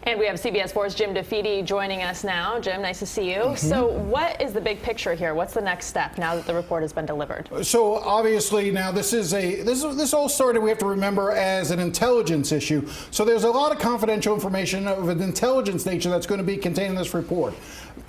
And we have CBS4's Jim DeFede joining us now. Jim, nice to see you. So what is the big picture here? What's the next step now that the report has been delivered? So obviously now this all started, we have to remember, as an intelligence issue. So there's a lot of confidential information of an intelligence nature that's going to be contained in this report.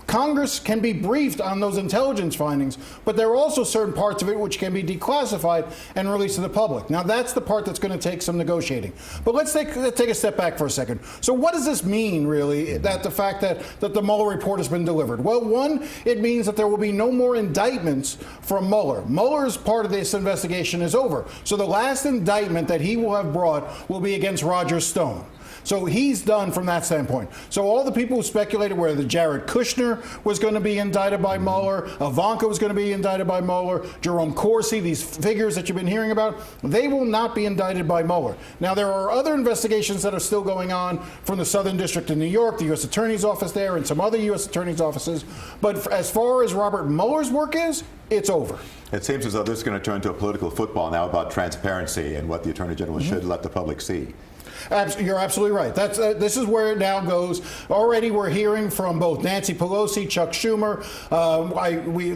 Congress can be briefed on those intelligence findings, but there are also certain parts of it which can be declassified and released to the public. Now, that's the part that's going to take some negotiating. But let's take a step back for a second. So what does this mean, really, that the fact that the Mueller report has been delivered? Well, one, it means that there will be no more indictments from Mueller. Mueller's part of this investigation is over. So the last indictment that he will have brought will be against Roger Stone. So he's done from that standpoint. So all the people who speculated whether Jared Kushner was going to be indicted by Mueller, Ivanka was going to be indicted by Mueller, Jerome Corsi, these figures that you've been hearing about, they will not be indicted by Mueller. Now, there are other investigations that are still going on from the Southern District of New York, the U.S. Attorney's Office there, and some other U.S. Attorney's offices. But as far as Robert Mueller's work is, it's over. It seems as though this is going to turn to a political football now about transparency and what the Attorney General should let the public see. You're absolutely right. This is where it now goes. Already we're hearing from both Nancy Pelosi, Chuck Schumer.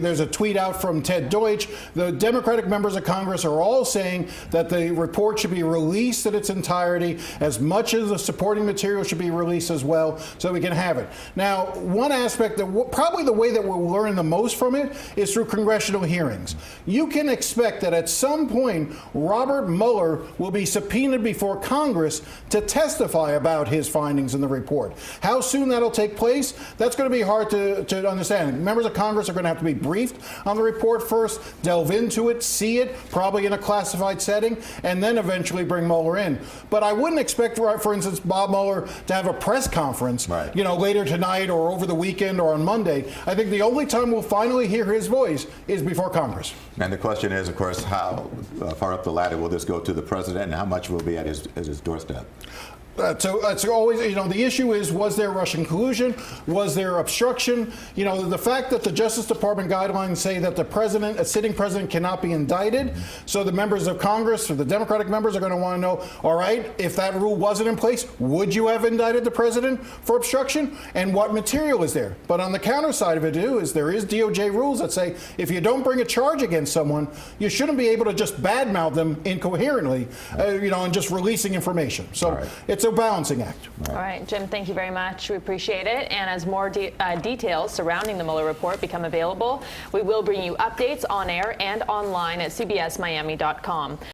There's a tweet out from Ted Deutsch. The Democratic members of Congress are all saying that the report should be released in its entirety. As much as the supporting material should be released as well, so we can have it. Now, one aspect, probably the way that we'll learn the most from it is through congressional hearings. You can expect that at some point, Robert Mueller will be subpoenaed before Congress to testify about his findings in the report. How soon that'll take place, that's going to be hard to understand. Members of Congress are going to have to be briefed on the report first, delve into it, see it, probably in a classified setting, and then eventually bring Mueller in. But I wouldn't expect, for instance, Bob Mueller to have a press conference, later tonight or over the weekend or on Monday. I think the only time we'll finally hear his voice is before Congress. And the question is, of course, how far up the ladder will this go to the president, and how much will be at his doorstep? So that's always, the issue is, was there Russian collusion? Was there obstruction? The fact that the Justice Department guidelines say that a sitting president cannot be indicted, so the members of Congress, or the Democratic members, are going to want to know, all right, if that rule wasn't in place, would you have indicted the president for obstruction? And what material is there? But on the counter side of it, too, is there is DOJ rules that say if you don't bring a charge against someone, you shouldn't be able to just badmouth them incoherently, and just releasing information. So it's a balancing act. All right, Jim, thank you very much. We appreciate it. And as more details surrounding the Mueller report become available, we will bring you updates on air and online at cbsmiami.com.